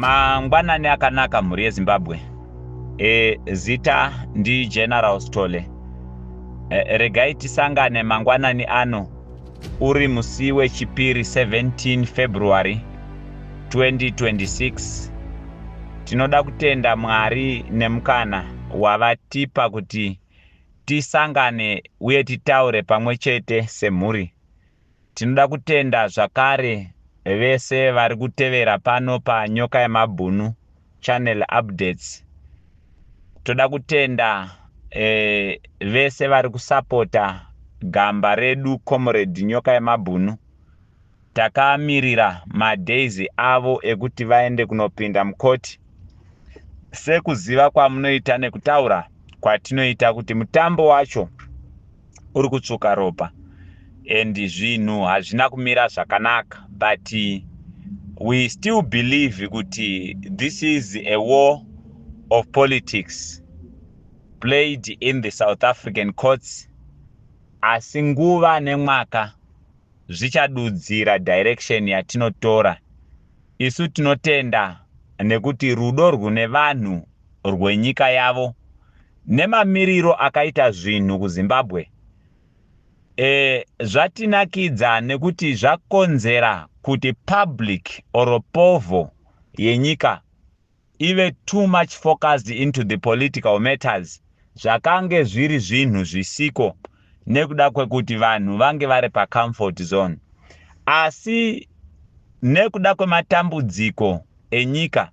Mangwanani akanaka mhuri yeZimbabwe. Zita ndi General Stole. Regai tisangane mangwanani ano uri musi wechipiri 17 February 2026. Tinoda kutenda Mwari nemukana wavatipa kuti tisangane uye titaure pamwe chete semhuri. Tinoda kutenda zvakare vese vari kutevera pano paNyoka Yamabhunu channel updates. Toda kutenda vese vari kusapota gamba redu comrade Nyoka Yamabhunu. Takamirira madaizi avo ekuti vaende kunopinda mukoti. Sekuziva kwamunoita nekutaura kwatinoita kuti mutambo wacho uri kutsvuka ropa and zvinhu hazvina kumira zvakanaka, but we still believe kuti this is a war of politics played in the South African courts. Asi nguva nemwaka zvichadudzira direction yatinotora. Isu tinotenda nekuti rudo rwune vanhu rwenyika yavo nemamiriro akaita zvinhu kuZimbabwe zvatinakidza nekuti zvakonzera kuti public or povo yenyika ive too much focused into the political matters. Zvakange zviri zvinhu zvisiko nekuda kwekuti vanhu vange vari pacomfort zone. Asi nekuda kwematambudziko enyika,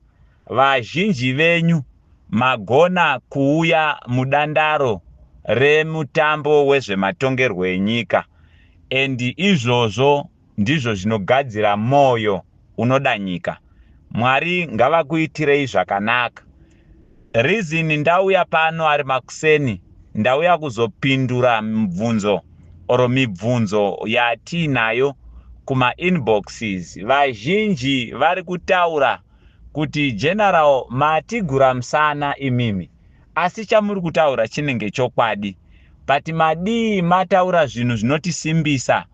vazhinji venyu magona kuuya mudandaro remutambo wezvematongerwo enyika, and izvozvo ndizvo zvinogadzira moyo unoda nyika. Mwari ngavakuitirei zvakanaka. Reason ndauya pano ari makuseni, ndauya kuzopindura mibvunzo yatinayo kuma inboxes. Vazhinji vari kutaura kuti General matigura musana imimi, asi chamuri kutaura chinenge chokwadi, but madii mataura zvinhu zvinotisimbisa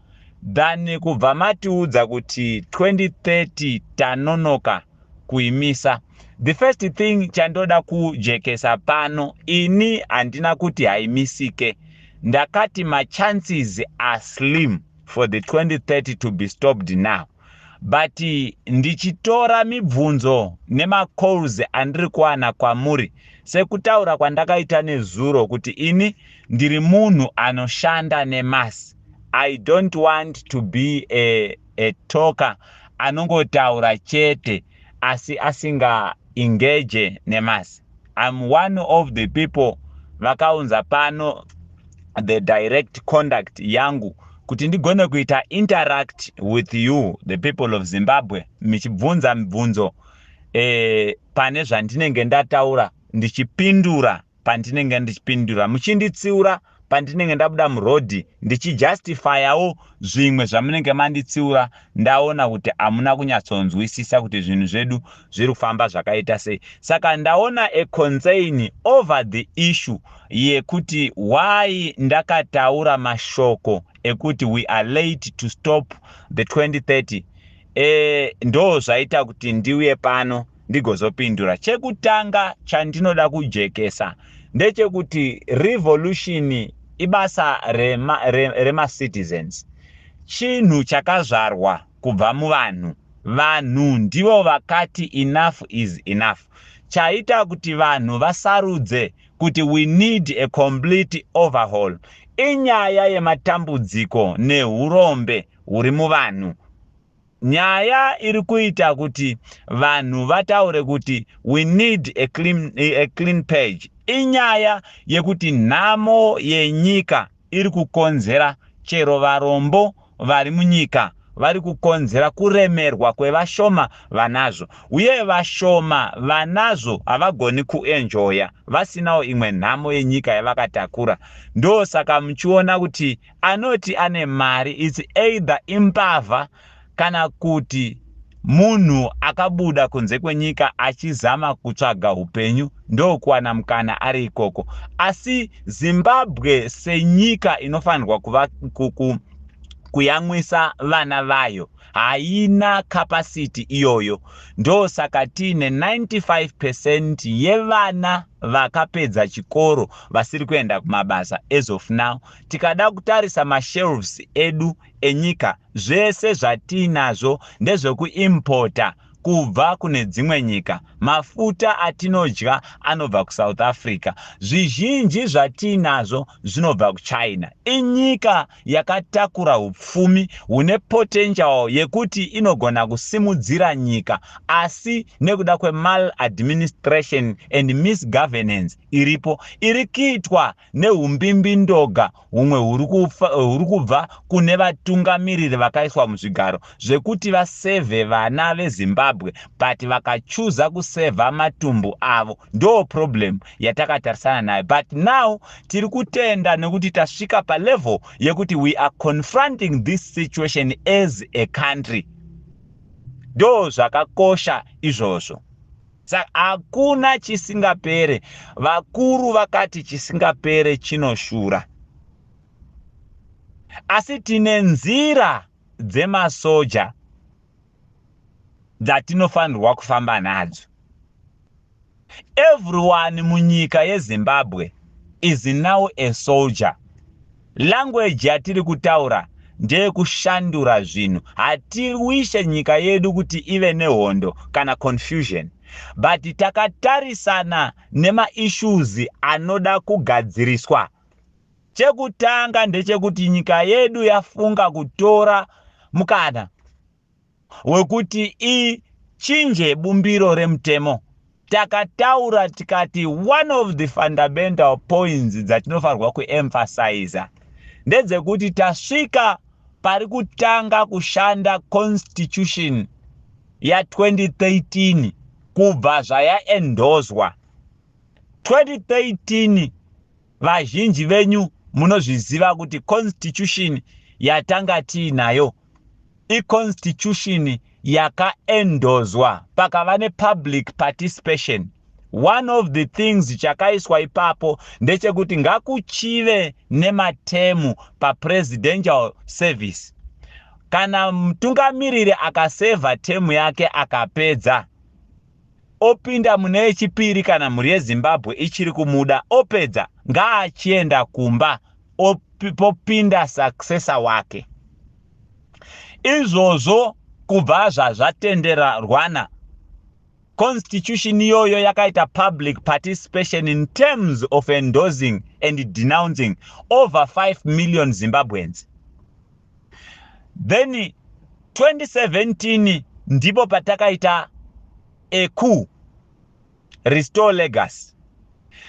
than kubva matiudza kuti 2030 tanonoka kuimisa. The first thing chandoda kujekesa pano, ini handina kuti haimisike. Ndakati ma chances are slim for the 2030 to be stopped now. But ndichitora mibvunzo nema calls andiri kuwana kwamuri, sekutaura kwandakaita nezuro kuti ini ndiri munhu anoshanda nemasi. I don't want to be a talker anongotaura chete asi asinga engage nemasi. I'm one of the people vakaunza pano the direct conduct yangu kuti ndigone kuita interact with you the people of Zimbabwe, michibvunza mibvunzo pane zvandinenge ndataura, ndichipindura pandinenge ndichipindura, muchinditsiura pandinenge ndabuda murodhi ndichijustifyawo zvimwe zvamunenge manditsiura ndaona kuti amuna kunyatsonzwisisa kuti zvinhu zvedu zviri kufamba zvakaita sei. Saka ndaona a concern over the issue yekuti why ndakataura mashoko ekuti we are late to stop the 2030. Ndo zvaita kuti ndiuye pano ndigozopindura. Chekutanga chandinoda kujekesa ndechekuti revolution ibasa rema citizens. Chinhu chakazvarwa kubva muvanhu. Vanhu ndivo vakati enough is enough. Chaita kuti vanhu vasarudze kuti we need a complete overhaul. Inyaya yematambudziko nehurombe huri muvanhu. Nyaya iri kuita kuti vanhu vataure kuti we need a clean page. Inyaya yekuti nhamo yenyika iri kukonzera chero varombo vari munyika vari kukonzera kuremerwa kwevashoma vanazvo, uye vashoma vanazvo havagoni kuenjoya vasinawo imwe nhamo yenyika yavakatakura. Ndo saka muchiona kuti anoti ane mari it's either imbavha kana kuti munhu akabuda kunze kwenyika achizama kutsvaga upenyu ndokuwana mukana ari ikoko. Asi Zimbabwe senyika inofanirwa kuva kuyamwisa vana vayo, haina capacity iyoyo. Ndo saka tine 95% yevana vakapedza chikoro vasiri kuenda kumabasa as of now. Tikada kutarisa mashelves edu enyika, zvese zvatinazvo ndezvekuimporta kubva kune dzimwe nyika. Mafuta atinodya anobva kuSouth Africa. Zvizhinji zvatinazvo zvinobva kuChina. Inyika yakatakura upfumi hune potential yekuti inogona kusimudzira nyika, asi nekuda maladministration and misgovernance iripo, iri kuitwa neumbimbi ndoga humwe huri kubva kune vatungamiriri vakaiswa muzvigaro zvekuti vaseve vana veZimbabwe but vakachuza kuseva matumbu avo. Ndo problem yatakatarisana nayo. But now tiri kutenda nekuti tasvika pa level yekuti we are confronting this situation as a country. Ndo zvakakosha izvozvo. Saka hakuna chisingapere. Vakuru vakati chisingapere chinoshura. Asi tine nzira dzemasoja dzatinofanirwa kufamba nadzo. Everyone munyika yeZimbabwe is now a soldier. Language yatiri kutaura ndeye kushandura zvinhu. Hatiwishe nyika yedu kuti ive nehondo kana confusion. But takatarisana nema issues anoda kugadziriswa. Chekutanga ndechekuti nyika yedu yafunga kutora mukana wekuti ichinje bumbiro remutemo. Takataura tikati one of the fundamental points dzatinofanirwa kuemphasize ndedzekuti tasvika pari kutanga kushanda constitution ya 2013 kubva zvayaendozwa. 2013 vazhinji venyu munozviziva kuti constitution yatanga tiinayo constitution yakaendozwa pakava nepublic participation. One of the things chakaiswa ipapo ndechekuti ngakuchive nematemu papresidential service. Kana mtungamiriri akaseva temu yake akapedza, opinda mune yechipiri kana mhuri yeZimbabwe ichiri kumuda, opedza ngaachienda kumba, popinda successor wake. Izvozvo kubva zvatenderarwana. Constitution iyoyo yakaita public participation in terms of endorsing and denouncing over 5 million Zimbabweans. Then 2017 ndipo patakaita a coup, restore legacy.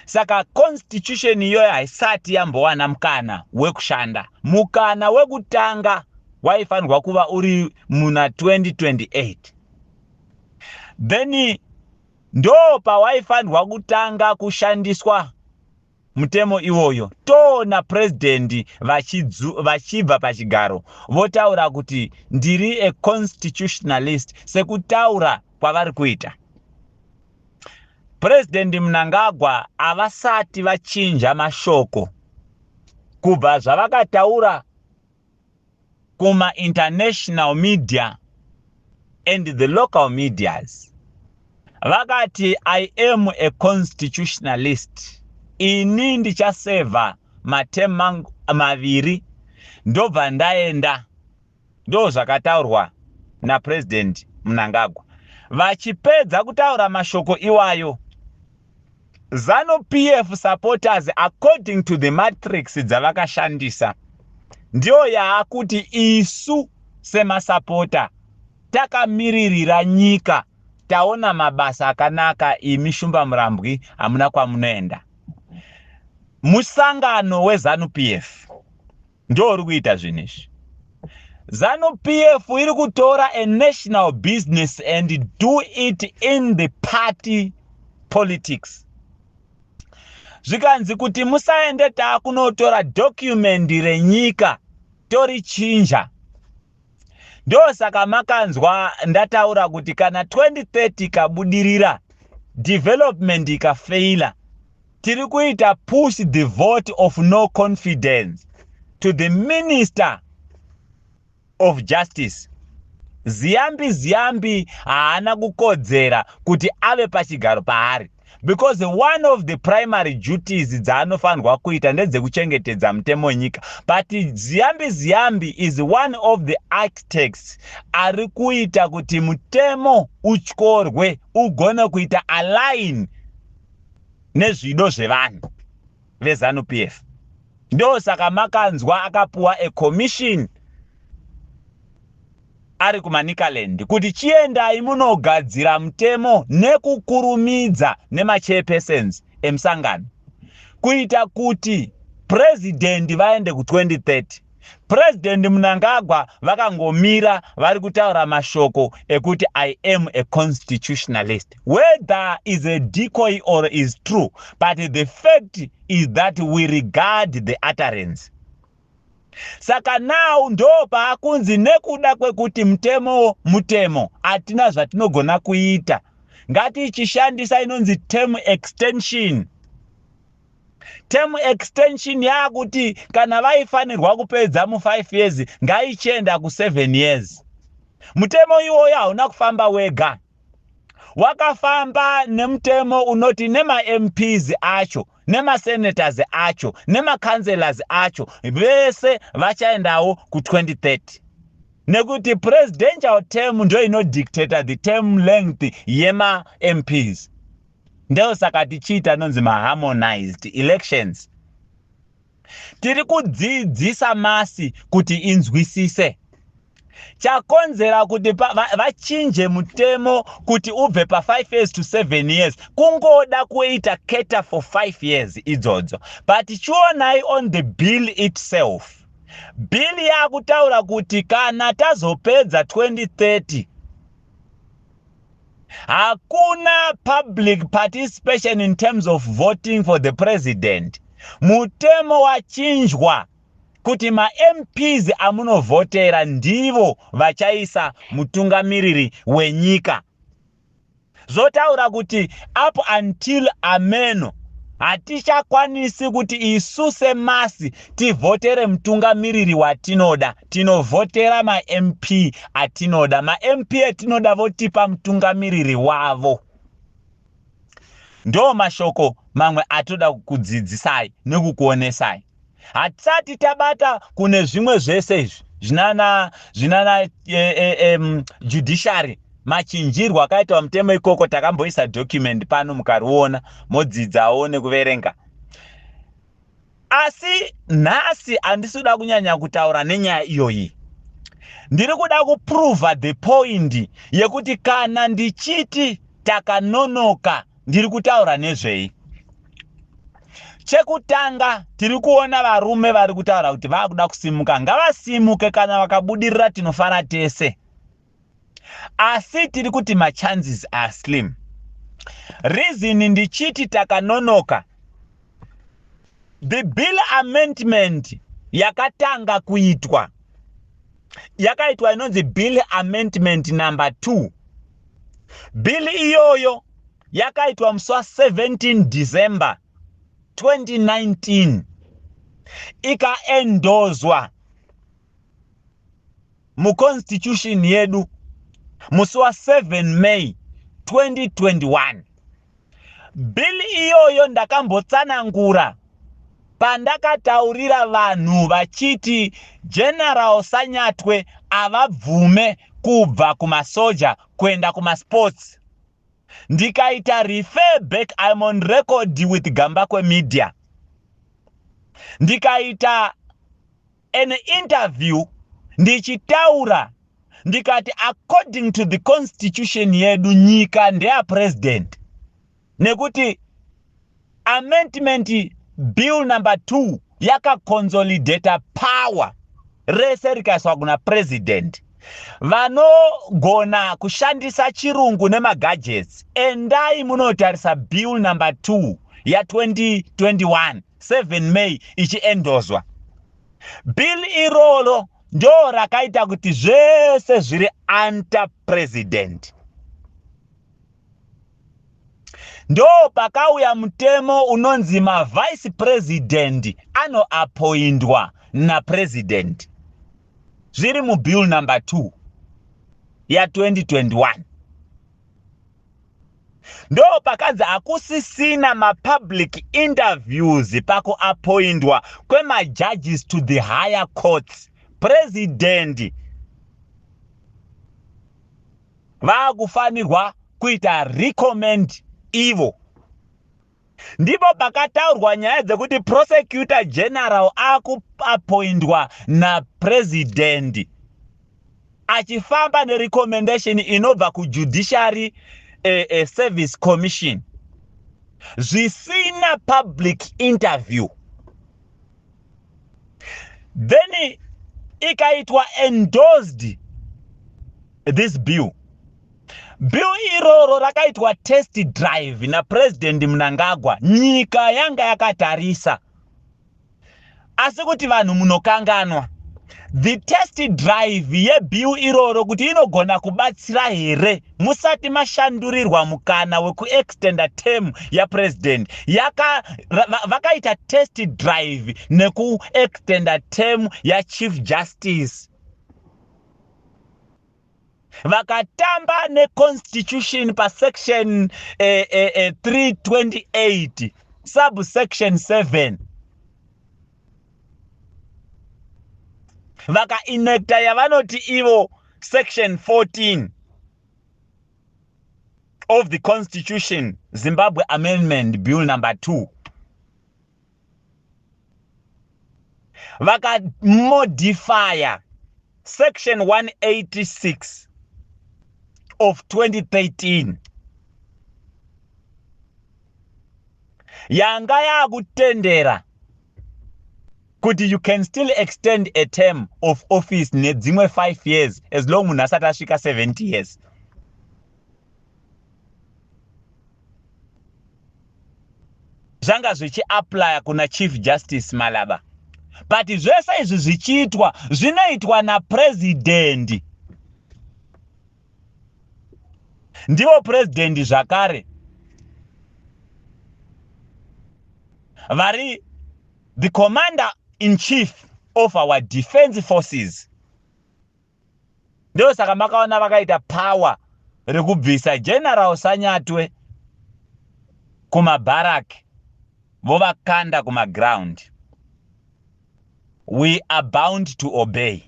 Saka constitution iyoyo haisati yambowana mukana wekushanda. Mukana wekutanga waifanirwa kuva uri muna 2028. Then ndo pawaifanirwa kutanga kushandiswa mutemo iwoyo. Toona president vachibva pachigaro votaura kuti ndiri a constitutionalist, sekutaura kwavari kuita. President Mnangagwa havasati vachinja mashoko kubva zvavakataura kuma international media and the local medias. Vakati I am a constitutionalist. Ini ndichaseva matemu maviri ndobva ndaenda. Ndo zvakataurwa na President Mnangagwa. Vachipedza kutaura mashoko iwayo, ZANU-PF supporters according to the matrix dzavakashandisa ndio yaakuti isu semasapota takamiririra nyika, taona mabasa akanaka, imi Shumba Murambwi hamuna kwamunoenda. Musangano weZANU-PF ndio uri kuita zvinezvi. ZANU-PF iri kutora a national business and do it in the party politics. Zvikanzi kuti musaende takunotora document renyika torichinja. Ndo saka makanzwa ndataura kuti kana 2030 kabudirira, development ikafeila, tiri kuita push the vote of no confidence to the Minister of Justice Ziyambi haana kukodzera kuti ave pachigaro paari, because one of the primary duties dzaanofanirwa kuita ndedzekuchengetedza mutemo wenyika. But Ziyambi is one of the architects ari kuita kuti mutemo utyorwe ugone kuita align nezvido zvevanhu veZANU PF. Ndo saka makanzwa akapuwa a commission ari kuManicaland kuti chiendai munogadzira mutemo nekukurumidza nemachairpersons emusangano kuita kuti president vaende ku2030. President Mnangagwa vakangomira vari kutaura mashoko ekuti I am a constitutionalist. Whether is a decoy or is true, but the fact is that we regard the utterance. Saka now ndo paakunzi nekuda kwekuti mutemo atina zvatinogona kuita, ngatichishandisa inonzi term extension. Term extension yakuti kana vaifanirwa kupedza mu5 years ngaichenda ku7 years. Mutemo iwoyo hauna kufamba wega, wakafamba nemutemo unoti nema MPs acho, nema senators acho, nema councillors acho vese vachaendawo ku2030. Nekuti presidential term ndo inodictate the term length yema MPs. Ndeo saka tichita nonzi harmonized elections. Tiri kudzidzisa masi kuti inzwisise. Chakonzera kuti vachinje mutemo kuti ubve pa5 years to 7 years kungoda kuita cater for 5 years idzodzo. But chionai on the bill itself, bill yakutaura kuti kana tazopedza 2030 hakuna public participation in terms of voting for the president. Mutemo wachinjwa kuti ma MPs amunovhotera ndivo vachaisa mutungamiriri wenyika. Zotaura kuti up until ameno hatichakwanisi kuti isuse masi tivhotere mutungamiriri watinoda. Tinovhotera ma MP atinoda. Ma MP atinoda votipa mutungamiriri wavo. Ndo mashoko mamwe atoda kudzidzisai nekukuonesai. Hatisati tabata kune zvimwe zvese izvi zvinana judiciary machinjirwa akaitwa mutemo ikoko. Takamboisa document pano mukariona modzidzawo nekuverenga. Asi nhasi handisi kuda kunyanya kutaura nenyaya iyoyi. Ndiri kuda kuprova the point yekuti kana ndichiti takanonoka ndiri kutaura nezvei. Chekutanga tiri kuona varume vari kutaura kuti vakuda kusimuka. Ngavasimuke, kana vakabudirira tinofara tese. Asi tiri kuti ma chances are slim. Reason ndichiti takanonoka, the bill amendment yakatanga kuitwa yakaitwa inonzi bill amendment number 2. Bill iyoyo yakaitwa musi wa17 December 2019 ikaendozwa mu constitution yedu musi wa7 May 2021. Bill iyoyo ndakambotsanangura pandakataurira vanhu vachiti General Sanyatwe avabvume kubva kumasoja kuenda kumasports. Ndikaita refer back, I'm on record with Gambakwe Media. Ndikaita an interview ndichitaura ndikati according to the constitution yedu nyika ndea president. Nekuti amendment bill number 2 yakaconsolidata power rese rikaiswa kuna president. Vanogona kushandisa chirungu nemagadgets, endai munotarisa bill number 2 ya 2021 7 May ichiendozwa. Bill irolo ndo rakaita kuti zvese zviri under president. Ndo pakauya mutemo unonzi ma vice president anoappointwa na president. Zviri mu bill number 2. ya 2021. Ndo pakanzi akusisina ma-public interviews pakuappointwa kwema-judges to the higher courts. President vakufanirwa kuita recommend ivo. Ndipo pakataurwa nyaya dzekuti prosecutor general akuappointwa na president achifamba nerecommendation inobva kujudiciary service commission zvisina public interview. Then ikaitwa endorsed this bill. Bill iroro rakaitwa test drive na President Mnangagwa. Nyika yanga yakatarisa. Asi kuti vanhu munokanganwa. The test drive ye bill iroro kuti inogona kubatsira here musati mashandurirwa mukana weku extenda term ya president. Vakaita test drive neku extenda term ya chief justice. Vakatamba ne constitution pa section 328 subsection 7. Vaka inecta yavanoti ivo section 14 of the Constitution, Zimbabwe Amendment Bill number 2. Vaka modifier section 186 of 2013. Yanga ya kutendera kuti you can still extend a term of office nedzimwe 5 years as long munhu asati asvika 70 years. Zvanga zvichi-apply kuna Chief Justice Malaba. But zvese izvi zvichiitwa zvinoitwa na president. Ndivo president zvakare vari the commander in chief of our defense forces. Ndio saka makaona vakaita power rekubvisa General Sanyatwe kumabarak vovakanda kumaground. We are bound to obey.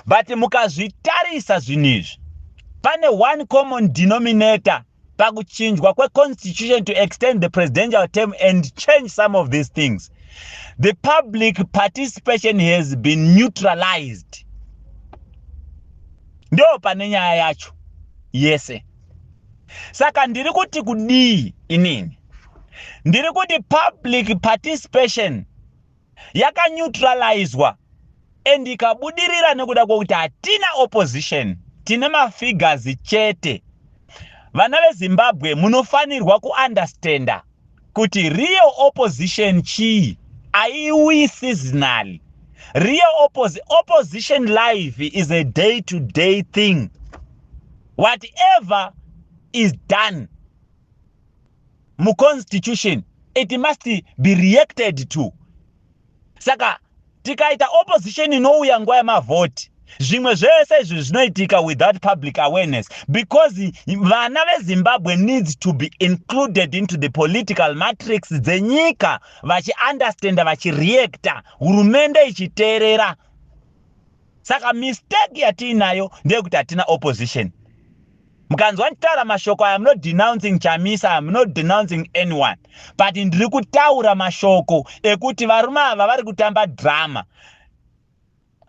But mukazvitarisa zvinizvi pane one common denominator pakuchinjwa kwe constitution to extend the presidential term and change some of these things. The public participation has been neutralized. Ndio pane nyaya yacho yese. Saka ndiri kuti kudii inini. Ndiri kuti public participation yaka neutralizwa and ikabudirira nekuda kwokuti hatina opposition, tine mafigures chete. Vana veZimbabwe munofanirwa kuunderstanda kuti real opposition chii aiwi seasonally. Real opposition life is a day-to-day thing. Whatever is done mu constitution, it must be reacted to. Saka tikaita opposition inouya nguva yamavhoti, zvimwe zvese izvi zvinoitika without public awareness, because vana veZimbabwe needs to be included into the political matrix dzenyika, vachi-understanda, vachi-reacta, hurumende ichiteerera. Saka mistake yatiinayo ndeyekuti hatina opposition. Mukanzwa nditaura mashoko, I am not denouncing Chamisa, I am not denouncing anyone, but ndiri kutaura mashoko ekuti varume ava vari kutamba drama.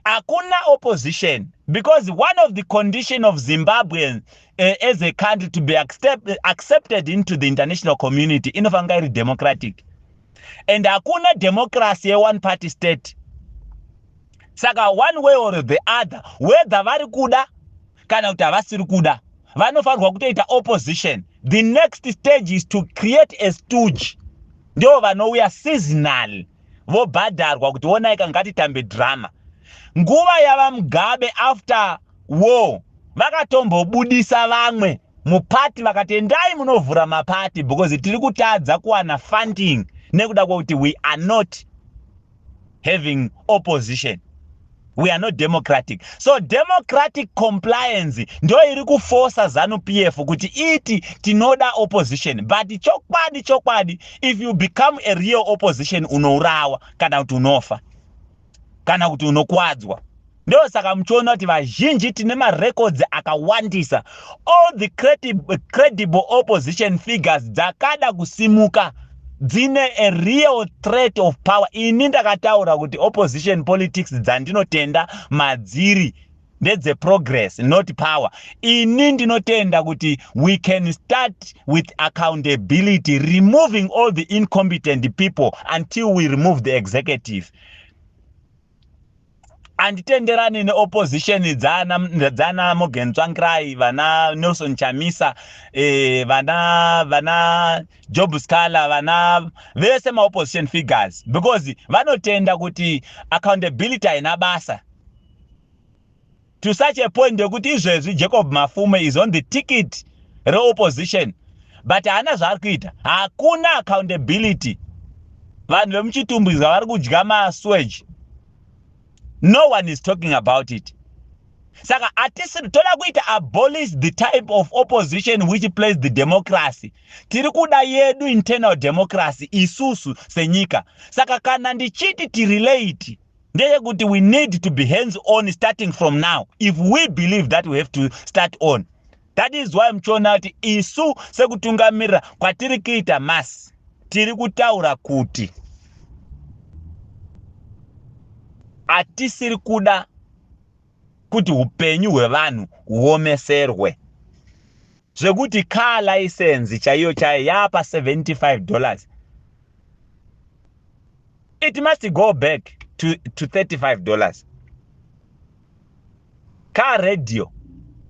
Hakuna opposition, because one of the condition of Zimbabwe as a country to be accepted into the international community inofanga iri democratic, and hakuna democracy a one party state. Saka one way or the other, whether vari kuda kana kuti havasiri kuda, vanofanirwa kutoita opposition. The next stage is to create a stooge. Ndio vanouya seasonal vobhadharwa kuti onaika ngatitambe drama. Nguva yava Mugabe after war vakatombobudisa vamwe mupati vakati endai munovhura mapati because tiri kutadza kuwana funding nekuda kwokuti we are not having opposition. We are not democratic. So democratic compliance ndo iri kuforce ZANU-PF kuti iti tinoda opposition. But chokwadi, if you become a real opposition unourawa kana kuti unofa kana kuti unokwadzwa. Ndo saka mchiona kuti vazhinji tine marecords akawandisa. All the credible opposition figures dzakada kusimuka dzine a real threat of power. Ini ndakataura kuti opposition politics dzandinotenda madziri ndedze progress, not power. Ini ndinotenda kuti we can start with accountability, removing all the incompetent people until we remove the executive. Anditenderani ne opposition dzana Morgan Tsvangirai, vana Nelson Chamisa, vana Job Scala, vana vese ma opposition figures, because vanotenda kuti accountability haina basa. To such a point kuti izvezvi Jacob Mafume is on the ticket re-opposition, but hana zvari kuita, hakuna accountability. Vanhu vemuchitumbwi vari kudya maswage. No one is talking about it. Saka atisi toda kuita abolish the type of opposition which plays the democracy. Tiri kuda yedu internal democracy isusu senyika. Saka kana ndichiti tirelate ndeye kuti we need to be hands on starting from now. If we believe that we have to start on. That is why mchona kuti isu sekutungamirira kwatiri kuita masi. Tiri kutaura kuti atisiri kuda kuti upenyu hwevanhu huomeserwe. Zvekuti car license chaiyo yapa $75. It must go back to $35. Car radio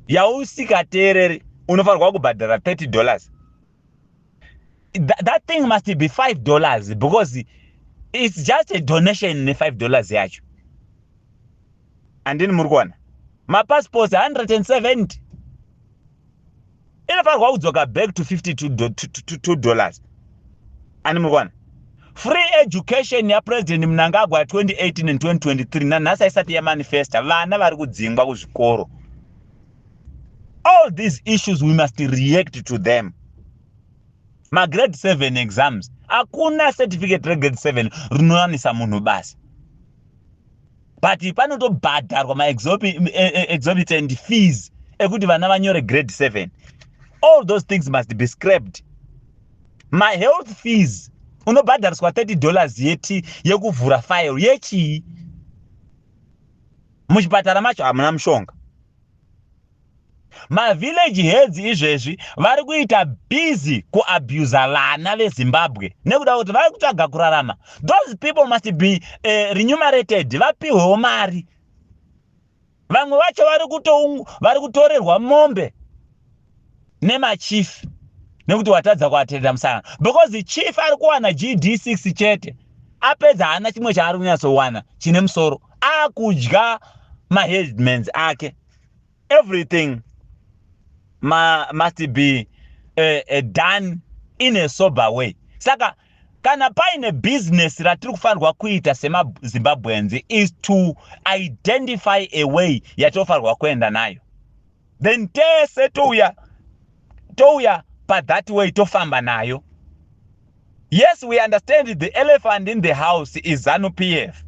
yausikateereri unofanirwa kubhadhara $30. That thing must be $5 because it's just a donation ne $5 yacho. And then murukwana my passport 170 inofanirwa kudzoka back to $52. And murukwana free education ya president Mnangagwa 2018 and 2023 nanhasi isati ya manifesta vana vari kudzingwa kuzvikoro. All these issues we must react to them. My grade 7 exams akuna certificate grade 7 rinowanisa munhu basi. But panotobhadharwa ma-exorbitant fees ekuti vana vanyore grade 7. All those things must be scrapped. My health fees unobhadhariswa $30 yeti yekuvhura file yechi. Muchipatara macho hamuna mushonga. Ma village heads izvezvi vari kuita busy kuabuse vana veZimbabwe nekuda kuti vari kutsvaga kurarama. Those people must be remunerated, vapihwewo mari. Vamwe vacho vari kutorerwa mombe nemachief nekuti watadza kuatenda musana, because the chief ari kuwana GD6 chete, apedza hana chimwe chaari kunyatsowana chine musoro, akudya maheadmans ake. Everything must be done in a sober way. Saka kana paine business ratiri kufanirwa kuita sema Zimbabweans is to identify a way yatofanirwa kuenda nayo, then tese touya pa that way tofamba nayo. Yes, we understand the elephant in the house is ZANU-PF,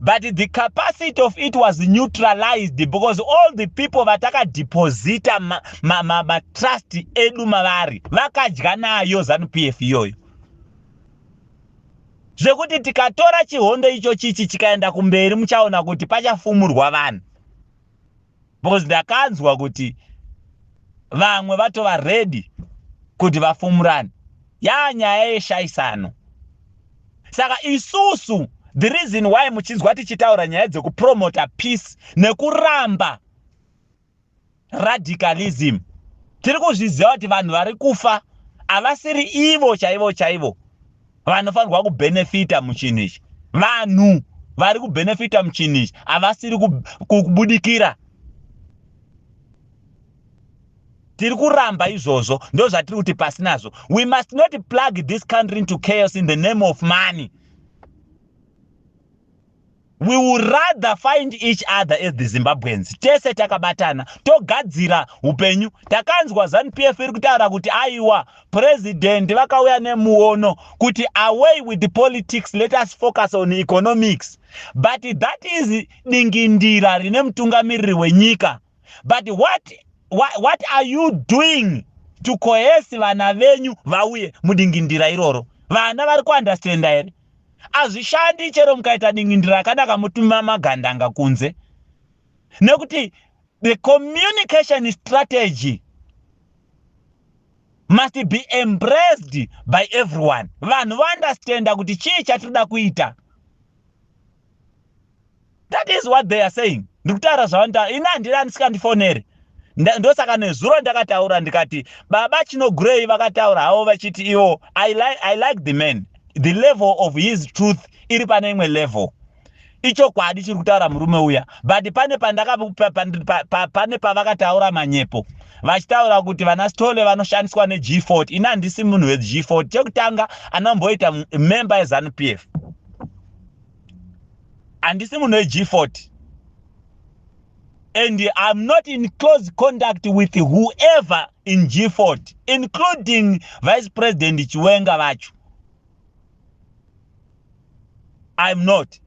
but the capacity of it was neutralized because all the people vataka deposita ma trust edu mavari vakadya nayo ZANU-PF iyoyo. Zvekuti tikatora chihondo icho chichi chikaenda kumberi muchaona kuti pachafumurwa vanhu, because ndakanzwa kuti vamwe vatova ready kuti vafumurane. Nyaya yeshaisano. Saka isusu the reason why muchinzwa tichitaura nyaya dzekupromota peace nekuramba radicalism, tiri kuzviziva kuti vanhu vari kufa havasiri ivo chaivo vanofanirwa kubenefita muchinhu ichi. Vanhu vari kubenefita muchinhu ichi havasiri kubudikira. Tiri kuramba izvozvo ndo zvatiri kuti pasi nazvo. We must not plug this country into chaos in the name of money. We would rather find each other as the Zimbabweans. Tese takabatana, togadzira upenyu. Takanzwa ZANU-PF iri kutaura kuti aiwa president vakauya nemuono kuti away with the politics, let us focus on economics. But that is dingindira rine mutungamiriri wenyika. But what are you doing to coerce vana venyu vauye mudingindira iroro? Vana vari kuunderstanda here? Azvishandi chero mukaita dingindira rakanaka mutuma magandanga kunze. Nekuti the communication strategy must be embraced by everyone. Vanhu understand kuti chii chatinoda kuita. That is what they are saying. Ndikutaura zvavanda ina handira ndisingandifonere. Ndosaka nezuro ndakataura ndikati baba Chino Gray vakataura havo vachiti iwo I like the man. The level of his truth iri pane imwe level. Icho kwadi chiri kutaura murume uya. But pane pavakataura manyepo. Vachitaura kuti vana Stole vanoshandiswa neG40. Ina handisi munhu weG40. Chekutanga anomboita member yeZANU-PF. Handisi munhu weG40. And I'm not in close contact with whoever in G40, including Vice President Chiwenga vacho. I'm not.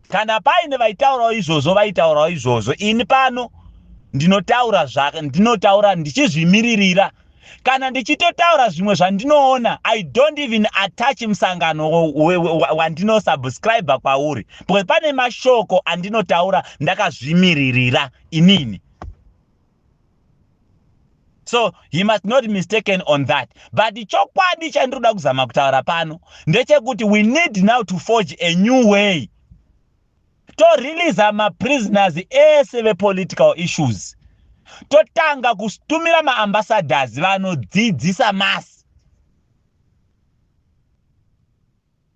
Kana paine vaitaurawo izvozvo, ini pano ndinotaura zvake, ndinotaura ndichizvimiririra. Kana ndichitotaura zvimwe zvandinoona, I don't even attach musangano wandino subscribe kwauri. Porque pane mashoko andinotaura ndakazvimiririra inini. So he must not be mistaken on that. But chokwadi chandiroda kuzama kutaura pano ndechekuti we need now to forge a new way to release our prisoners ese political issues. Totanga kustumira maambassadors vanodzidzisa masi.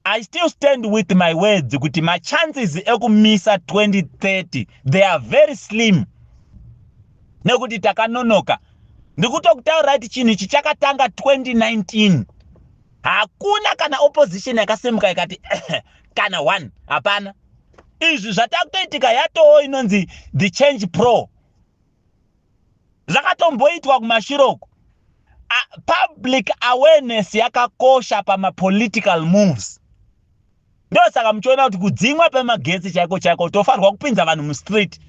I still stand with my words kuti my chances ekumisa 2030 they are very slim. Nekuti takanonoka. Ndikutokutaura kuti chinhu ichi chakatanga 2019. Hakuna kana opposition yakasimuka ikati kana one. Hapana. Izvi zvatakutoitika yatoo inonzi the change pro. Zvakatomboitwa kumashiroko. Public awareness yakakosha political moves. Ndosaka muchiona kuti kudzimwa pemagetsi chaiko tofanirwa kupinza vanhu mustreet.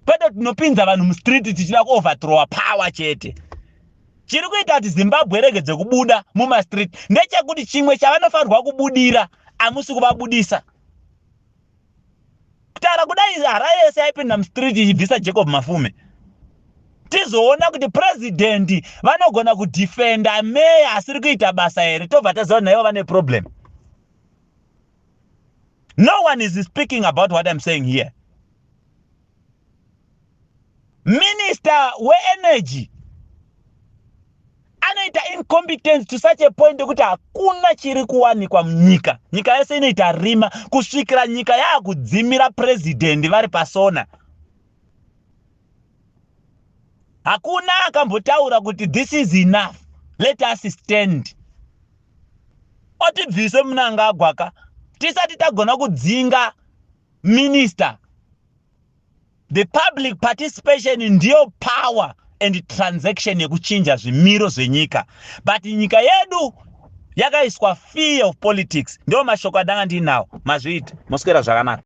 Pedo tinopinza vanhu mustreet tichida kuoverthrowa power chete. Chiri kuita kuti Zimbabwe regedze kubuda mumastreet ndechekuti chimwe chavanofanirwa kubudira amusi kuvabudisa. Kutaura kudai hara yese yaipinda mustreet ichibvisa Jacob Mafume. Tizoona kuti president vanogona kudefenda meya asiri kuita basa here, tobva taziva naivo vane problem. No one is speaking about what I'm saying here. Minister we-energy anoita incompetence to such a point kuti hakuna chiri kuwanikwa munyika. Nyika yese inoita rima kusvikira nyika yakudzimira president vari pasona. Hakuna akambotaura kuti this is enough. Let us stand. Otibvise munanga agwaka. Tisati tagona kudzinga minister. The public participation ndiyo power and transaction yekuchinja zvimiro zvenyika. But nyika yedu yakaiswa fear of politics. Ndio mashoko adanga ndinawo. Mazviita. Moswera zvakanaka.